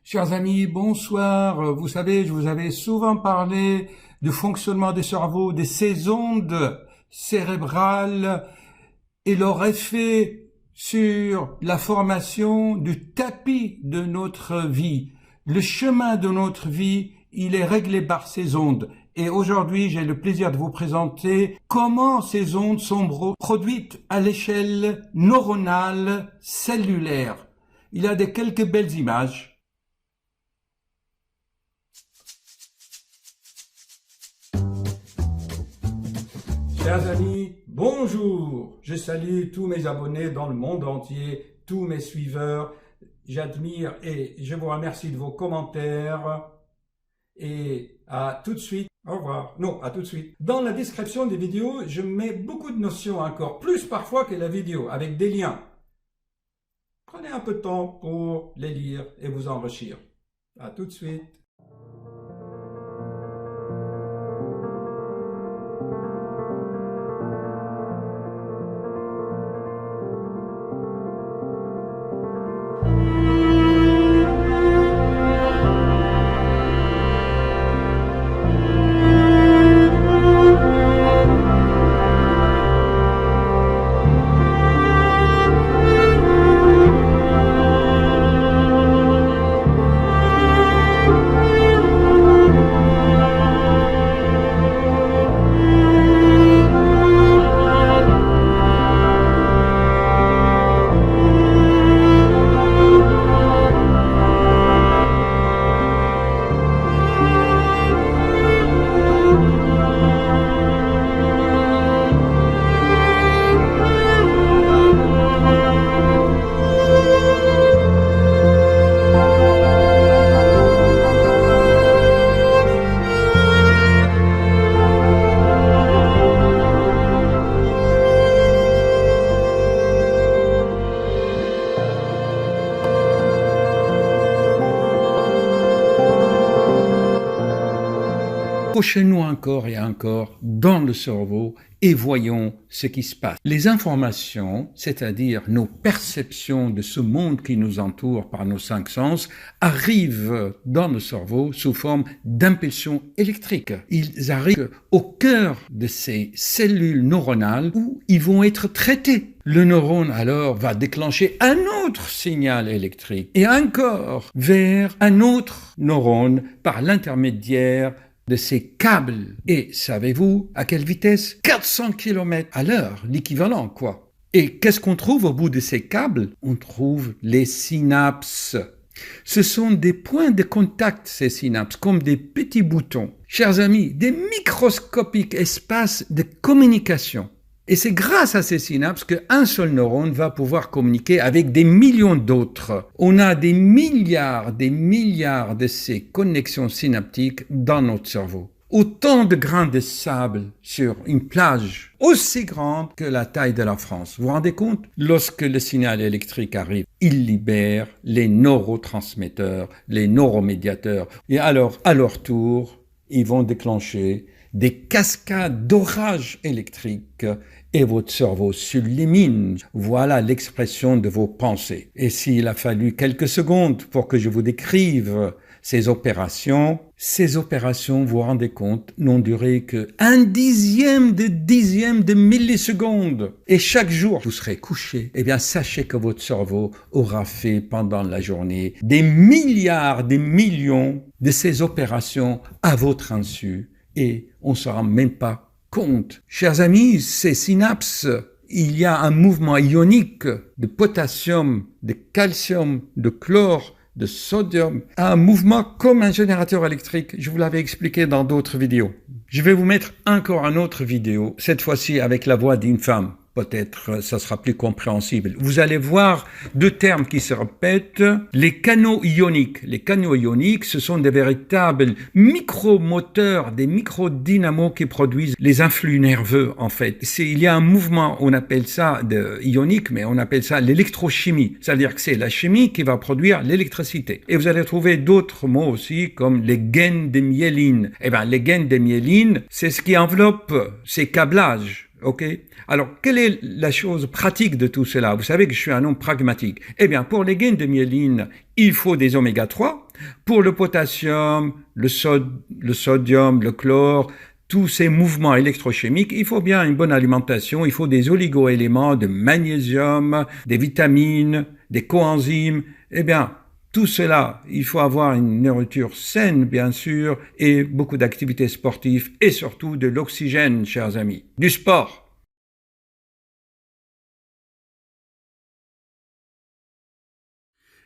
Chers amis, bonsoir. Vous savez, je vous avais souvent parlé du fonctionnement du cerveau, de ces ondes cérébrales et leur effet sur la formation du tapis de notre vie. Le chemin de notre vie, il est réglé par ces ondes. Et aujourd'hui, j'ai le plaisir de vous présenter comment ces ondes sont produites à l'échelle neuronale cellulaire. Il y a quelques belles images. Chers amis, bonjour! Je salue tous mes abonnés dans le monde entier, tous mes suiveurs. J'admire et je vous remercie de vos commentaires. Et à tout de suite. Au revoir. Non, à tout de suite. Dans la description des vidéos, je mets beaucoup de notions encore, plus parfois que la vidéo, avec des liens. Prenez un peu de temps pour les lire et vous enrichir. À tout de suite. Approchez-nous encore et encore dans le cerveau et voyons ce qui se passe. Les informations, c'est-à-dire nos perceptions de ce monde qui nous entoure par nos cinq sens, arrivent dans le cerveau sous forme d'impulsions électriques. Ils arrivent au cœur de ces cellules neuronales où ils vont être traités. Le neurone alors va déclencher un autre signal électrique et encore vers un autre neurone par l'intermédiaire de ces câbles. Et savez-vous à quelle vitesse? 400 km à l'heure, l'équivalent quoi. Et qu'est-ce qu'on trouve au bout de ces câbles? On trouve les synapses. Ce sont des points de contact, ces synapses, comme des petits boutons. Chers amis, des microscopiques espaces de communication. Et c'est grâce à ces synapses qu'un seul neurone va pouvoir communiquer avec des millions d'autres. On a des milliards de ces connexions synaptiques dans notre cerveau. Autant de grains de sable sur une plage aussi grande que la taille de la France. Vous vous rendez compte? Lorsque le signal électrique arrive, il libère les neurotransmetteurs, les neuromédiateurs. Et alors, à leur tour, ils vont déclencher des cascades d'orages électriques et votre cerveau s'illumine. Voilà l'expression de vos pensées. Et s'il a fallu quelques secondes pour que je vous décrive ces opérations, vous vous rendez compte, n'ont duré que un dixième de milliseconde. Et chaque jour, vous serez couché. Eh bien, sachez que votre cerveau aura fait pendant la journée des milliards, des millions de ces opérations à votre insu. Et on ne se rend même pas compte. Chers amis, ces synapses, il y a un mouvement ionique de potassium, de calcium, de chlore, de sodium, un mouvement comme un générateur électrique. Je vous l'avais expliqué dans d'autres vidéos. Je vais vous mettre encore une autre vidéo, cette fois-ci avec la voix d'une femme. Peut-être ça sera plus compréhensible. Vous allez voir deux termes qui se répètent, les canaux ioniques. Les canaux ioniques, ce sont des véritables micromoteurs, des microdynamos qui produisent les influx nerveux en fait. Il y a un mouvement, on appelle ça ionique, mais on appelle ça l'électrochimie. C'est-à-dire que c'est la chimie qui va produire l'électricité. Et vous allez trouver d'autres mots aussi comme les gaines de myéline. Eh bien, les gaines de myéline, c'est ce qui enveloppe ces câblages. Ok? Alors, quelle est la chose pratique de tout cela? Vous savez que je suis un homme pragmatique. Eh bien, pour les gaines de myéline, il faut des oméga 3 Pour le potassium, le sodium, le chlore, tous ces mouvements électrochimiques, il faut bien une bonne alimentation, il faut des oligoéléments, de magnésium, des vitamines, des coenzymes. Eh bien, tout cela, il faut avoir une nourriture saine, bien sûr, et beaucoup d'activités sportives, et surtout de l'oxygène, chers amis, du sport.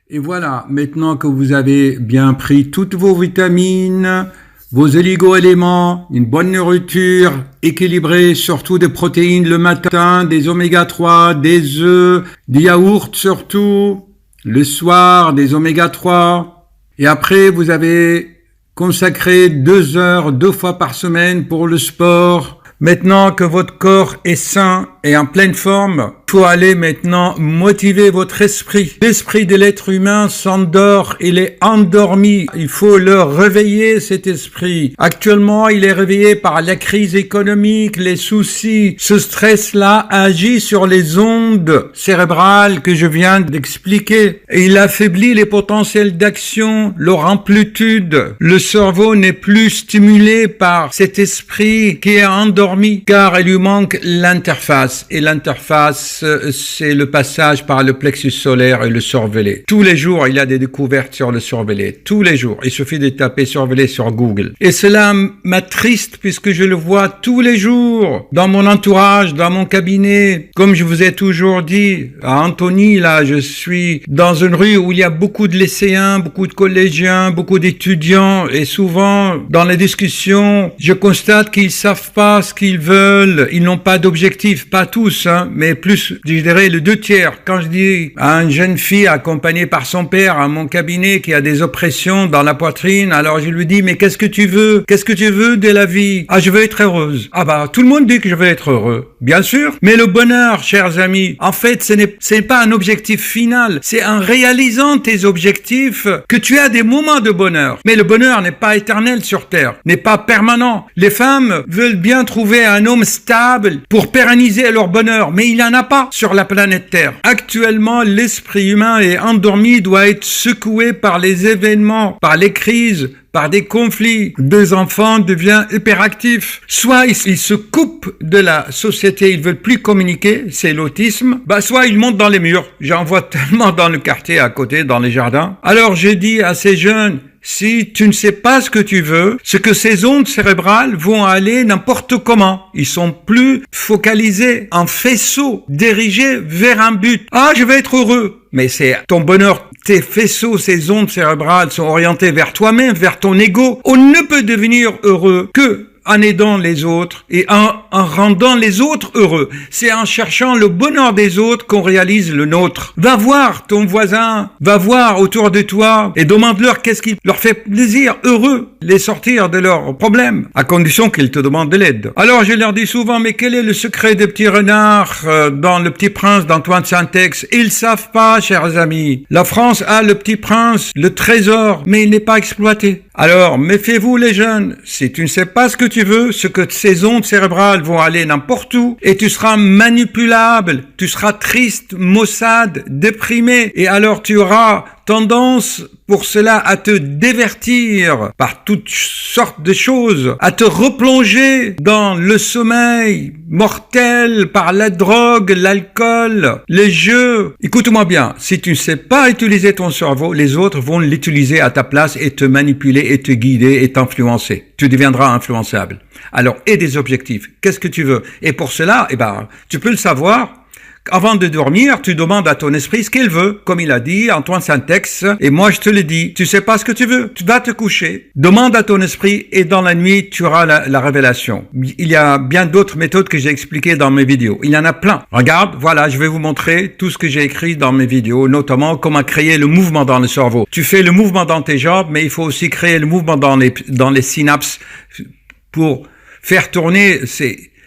Et voilà, maintenant que vous avez bien pris toutes vos vitamines, vos oligo-éléments, une bonne nourriture équilibrée, surtout des protéines le matin, des oméga 3, des œufs, des yaourts surtout, le soir des oméga 3. Et après, vous avez consacré 2 heures, 2 fois par semaine pour le sport. Maintenant que votre corps est sain et en pleine forme, il faut aller maintenant motiver votre esprit. L'esprit de l'être humain s'endort, il est endormi. Il faut le réveiller, cet esprit. Actuellement, il est réveillé par la crise économique, les soucis. Ce stress-là agit sur les ondes cérébrales que je viens d'expliquer. Et il affaiblit les potentiels d'action, leur amplitude. Le cerveau n'est plus stimulé par cet esprit qui est endormi, car il lui manque l'interface. Et l'interface, c'est le passage par le plexus solaire et le cervelet. Tous les jours, il y a des découvertes sur le cervelet. Tous les jours. Il suffit de taper cervelet sur Google. Et cela m'attriste puisque je le vois tous les jours dans mon entourage, dans mon cabinet. Comme je vous ai toujours dit, à Antony, là, je suis dans une rue où il y a beaucoup de lycéens, beaucoup de collégiens, beaucoup d'étudiants. Et souvent, dans les discussions, je constate qu'ils savent pas ce qu'ils veulent. Ils n'ont pas d'objectif. Pas tous, hein, mais plus, je dirais, le 2/3. Quand je dis à une jeune fille accompagnée par son père à mon cabinet qui a des oppressions dans la poitrine, alors je lui dis, mais qu'est-ce que tu veux? Qu'est-ce que tu veux de la vie? Ah, je veux être heureuse. Ah bah, tout le monde dit que je veux être heureux. Bien sûr. Mais le bonheur, chers amis, en fait, ce n'est pas un objectif final. C'est en réalisant tes objectifs que tu as des moments de bonheur. Mais le bonheur n'est pas éternel sur Terre, n'est pas permanent. Les femmes veulent bien trouver un homme stable pour pérenniser leur bonheur, mais il n'y en a pas sur la planète Terre. Actuellement, l'esprit humain est endormi, doit être secoué par les événements, par les crises, par des conflits. Deux enfants deviennent hyperactifs. Soit ils se coupent de la société, ils veulent plus communiquer, c'est l'autisme. Soit ils montent dans les murs. J'en vois tellement dans le quartier à côté, dans les jardins. Alors j'ai dit à ces jeunes, si tu ne sais pas ce que tu veux, c'est que ces ondes cérébrales vont aller n'importe comment. Ils sont plus focalisés en faisceau, dirigés vers un but. Ah, je vais être heureux. Mais c'est ton bonheur, tes faisceaux, ces ondes cérébrales sont orientées vers toi-même, vers ton ego. On ne peut devenir heureux que en aidant les autres et en rendant les autres heureux. C'est en cherchant le bonheur des autres qu'on réalise le nôtre. Va voir ton voisin, va voir autour de toi et demande-leur qu'est-ce qui leur fait plaisir, heureux, les sortir de leurs problèmes, à condition qu'ils te demandent de l'aide. Alors je leur dis souvent, mais quel est le secret des petits renards dans Le Petit Prince d'Antoine Saint-Exupéry? Ils savent pas, chers amis. La France a le Petit Prince, le trésor, mais il n'est pas exploité. Alors, méfiez-vous les jeunes, si tu ne sais pas ce que tu veux, ce que ces ondes cérébrales vont aller n'importe où, et tu seras manipulable, tu seras triste, maussade, déprimé, et alors tu auras tendance pour cela à te divertir par toutes sortes de choses, à te replonger dans le sommeil mortel par la drogue, l'alcool, les jeux. Écoute-moi bien, si tu ne sais pas utiliser ton cerveau, les autres vont l'utiliser à ta place et te manipuler et te guider et t'influencer. Tu deviendras influençable. Alors, aie des objectifs. Qu'est-ce que tu veux? Et pour cela, tu peux le savoir. Avant de dormir, tu demandes à ton esprit ce qu'il veut, comme il a dit Antoine Saint-Exupéry, et moi je te le dis, tu sais pas ce que tu veux, tu vas te coucher, demande à ton esprit et dans la nuit tu auras la révélation. Il y a bien d'autres méthodes que j'ai expliquées dans mes vidéos, il y en a plein. Regarde, voilà, je vais vous montrer tout ce que j'ai écrit dans mes vidéos, notamment comment créer le mouvement dans le cerveau. Tu fais le mouvement dans tes jambes, mais il faut aussi créer le mouvement dans les synapses pour faire tourner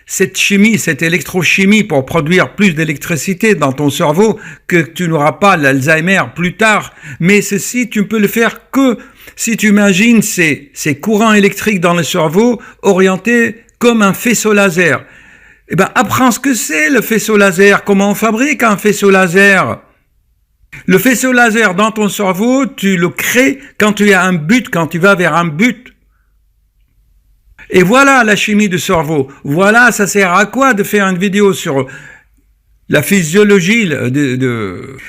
cette chimie, cette électrochimie pour produire plus d'électricité dans ton cerveau, que tu n'auras pas l'Alzheimer plus tard. Mais ceci, tu ne peux le faire que si tu imagines ces courants électriques dans le cerveau orientés comme un faisceau laser. Apprends ce que c'est le faisceau laser, comment on fabrique un faisceau laser. Le faisceau laser dans ton cerveau, tu le crées quand tu as un but, quand tu vas vers un but. Et voilà la chimie du cerveau. Voilà, ça sert à quoi de faire une vidéo sur la physiologie,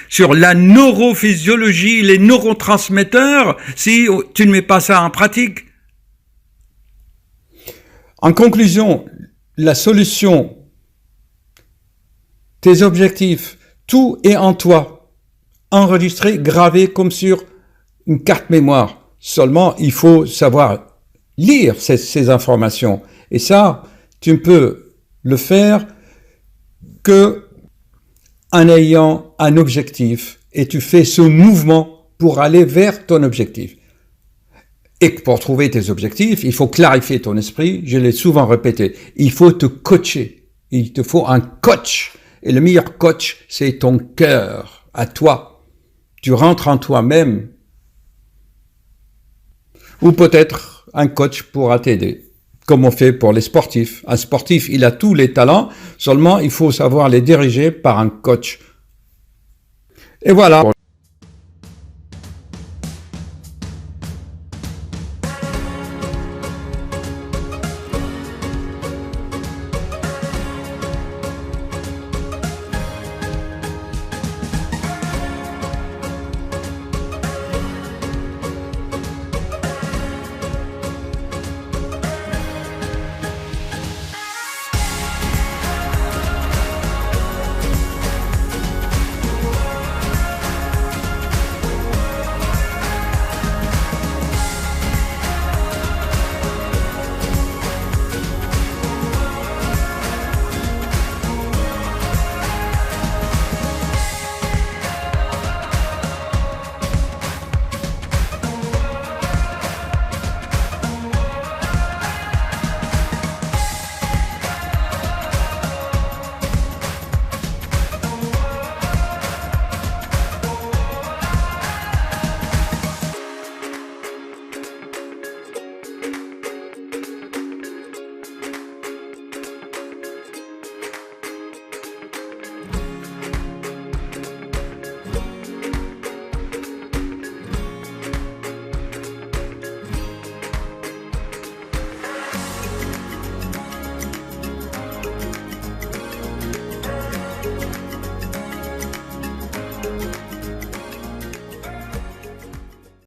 sur la neurophysiologie, les neurotransmetteurs, si tu ne mets pas ça en pratique. En conclusion, la solution, tes objectifs, tout est en toi, enregistré, gravé comme sur une carte mémoire. Seulement, il faut savoir lire ces informations. Et ça, tu ne peux le faire que en ayant un objectif. Et tu fais ce mouvement pour aller vers ton objectif. Et pour trouver tes objectifs, il faut clarifier ton esprit. Je l'ai souvent répété. Il faut te coacher. Il te faut un coach. Et le meilleur coach, c'est ton cœur, à toi. Tu rentres en toi-même. Ou peut-être un coach pourra t'aider, comme on fait pour les sportifs. Un sportif, il a tous les talents, seulement il faut savoir les diriger par un coach. Et voilà.